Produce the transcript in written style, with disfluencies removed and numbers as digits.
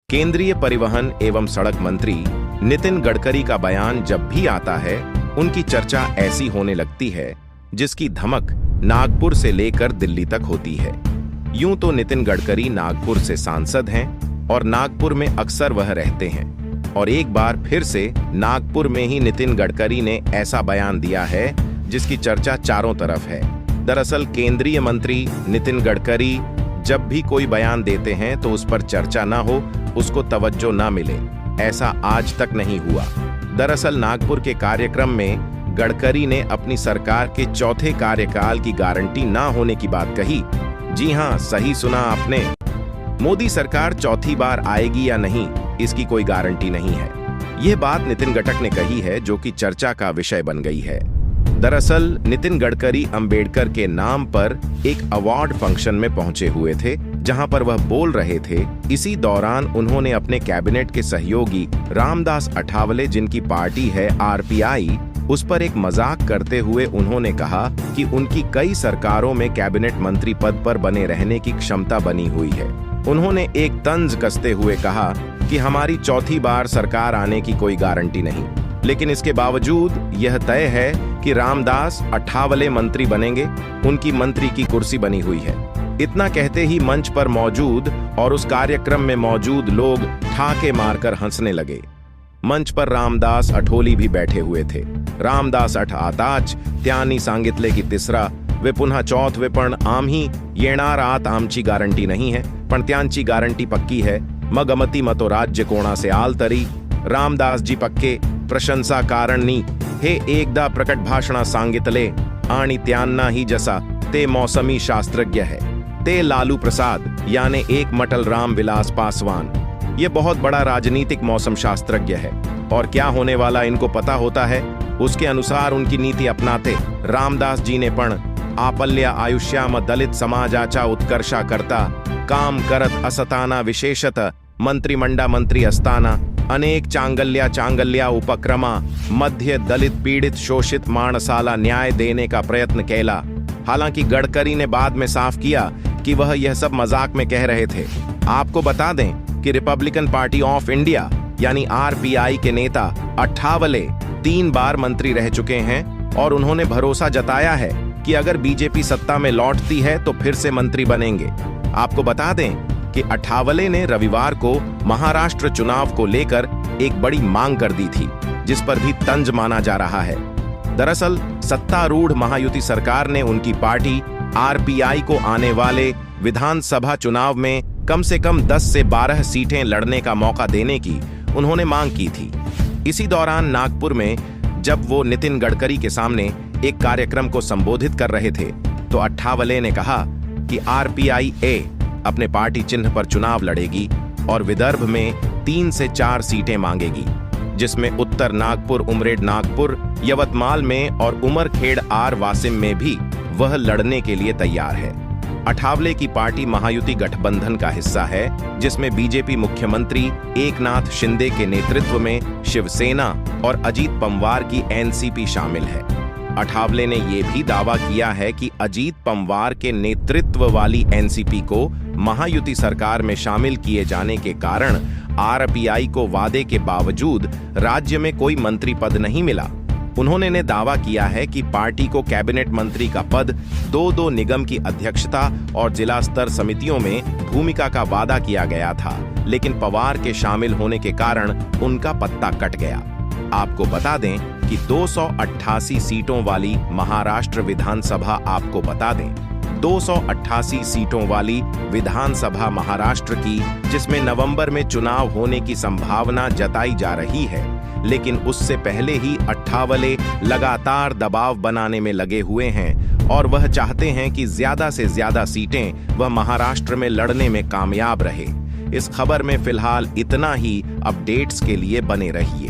केंद्रीय परिवहन एवं सड़क मंत्री नितिन गडकरी का बयान जब भी आता है, उनकी चर्चा ऐसी होने लगती है जिसकी धमक नागपुर से लेकर दिल्ली तक होती है। यूं तो नितिन गडकरी नागपुर से सांसद हैं और नागपुर में अक्सर वह रहते हैं, और एक बार फिर से नागपुर में ही नितिन गडकरी ने ऐसा बयान दिया है जिसकी चर्चा चारों तरफ है। दरअसल केंद्रीय मंत्री नितिन गडकरी जब भी कोई बयान देते हैं तो उस पर चर्चा ना हो, उसको तवज्जो ना मिले, ऐसा आज तक नहीं हुआ। दरअसल नागपुर के कार्यक्रम में गडकरी ने अपनी सरकार के चौथे कार्यकाल की गारंटी ना होने की बात कही। जी हां, सही सुना आपने। मोदी सरकार चौथी बार आएगी या नहीं, इसकी कोई गारंटी नहीं है। यह बात नितिन गडकरी ने कही है, जो कि चर्चा का विषय बन गई है। दरअसल नितिन गडकरी अंबेडकर के नाम पर एक अवार्ड फंक्शन में पहुंचे हुए थे, जहां पर वह बोल रहे थे। इसी दौरान उन्होंने अपने कैबिनेट के सहयोगी रामदास अठावले, जिनकी पार्टी है आरपीआई, उस पर एक मजाक करते हुए उन्होंने कहा कि उनकी कई सरकारों में कैबिनेट मंत्री पद पर बने रहने की क्षमता बनी हुई है। उन्होंने एक तंज कसते हुए कहा कि हमारी चौथी बार सरकार आने की कोई गारंटी नहीं, लेकिन इसके बावजूद यह तय है कि रामदास अठावले मंत्री बनेंगे, उनकी मंत्री की कुर्सी बनी हुई है। इतना कहते ही मंच पर मौजूद और उस कार्यक्रम में मौजूद लोग ठाके मारकर हंसने लगे। मंच पर रामदास अठोली भी बैठे हुए थे। रामदास अठ आताच त्यांनी सांगितले की तिसरा वे पुन्हा चौथ वे पण आम्ही येणार आत, आमची गारंटी नहीं है, पण त्यांची गारंटी पक्की है, मग अमती मतो राज्य कोणाचे आल तरी रामदास जी पक्के प्रशंसा कारणनी हे एकदा प्रकट भाषणा सांगितले आणि त्यांनाही जसा ते मौसमी शास्त्रज्ञ है, ते लालू प्रसाद यानी एक मटल राम विलास पासवान। ये बहुत बड़ा राजनीतिक मौसम शास्त्रज्ञ है और क्या होने वाला इनको पता होता है, उसके अनुसार उनकी नीति अपनाते। रामदास जी ने पण आपल्या आयुष्याम दलित समाजाचा उत्कर्षा करता काम करत असताना, विशेषत मंत्री असताना अनेक चांगल्या उपक्रमा मध्ये दलित पीड़ित शोषित माणसाला न्याय देने का प्रयत्न केला। हालांकि गडकरी ने बाद में साफ किया कि वह यह सब मजाक में कह रहे थे। आपको बता दें कि रिपब्लिकन पार्टी ऑफ इंडिया यानी आरपीआई के नेता अठावले 3 बार मंत्री रह चुके हैं और उन्होंने भरोसा जताया है कि अगर बीजेपी सत्ता में लौटती है तो फिर से मंत्री बनेंगे। आपको बता दें कि अठावले ने रविवार को महाराष्ट्र चुनाव को लेकर एक बड़ी मांग कर दी थी, जिस पर भी तंज माना जा रहा है। दरअसल सत्तारूढ़ महायुति सरकार ने उनकी पार्टी आरपीआई को आने वाले विधानसभा चुनाव में कम से कम 10 से 12 सीटें लड़ने का मौका देने की उन्होंने मांग की थी। इसी दौरान नागपुर में जब वो नितिन गडकरी के सामने एक कार्यक्रम को संबोधित कर रहे थे, तो अठावले ने कहा कि आरपीआई ए अपने पार्टी चिन्ह पर चुनाव लड़ेगी और विदर्भ में 3 से 4 सीटें मांगेगी, जिसमें उत्तर नागपुर, उमरेड नागपुर, यवतमाल में और उमरखेड़ आर वासिम में भी वह लड़ने के लिए तैयार है। अठावले की पार्टी महायुति गठबंधन का हिस्सा है, जिसमें बीजेपी मुख्यमंत्री एकनाथ शिंदे के नेतृत्व में शिवसेना और अजीत पवार की एनसीपी शामिल है। अठावले ने यह भी दावा किया है कि अजीत पवार के नेतृत्व वाली एनसीपी को महायुति सरकार में शामिल किए जाने के कारण आरपीआई को वादे के बावजूद राज्य में कोई मंत्री पद नहीं मिला। उन्होंने ने दावा किया है कि पार्टी को कैबिनेट मंत्री का पद, 2 निगम की अध्यक्षता और जिला स्तर समितियों में भूमिका का वादा किया गया था, लेकिन पवार के शामिल होने के कारण उनका पत्ता कट गया। आपको बता दें कि 288 सीटों वाली महाराष्ट्र विधानसभा, आपको बता दें 288 सीटों वाली विधानसभा महाराष्ट्र की, जिसमें नवंबर में चुनाव होने की संभावना जताई जा रही है, लेकिन उससे पहले ही अठावले लगातार दबाव बनाने में लगे हुए हैं और वह चाहते हैं कि ज्यादा से ज्यादा सीटें वह महाराष्ट्र में लड़ने में कामयाब रहे। इस खबर में फिलहाल इतना ही। अपडेट्स के लिए बने रहिए।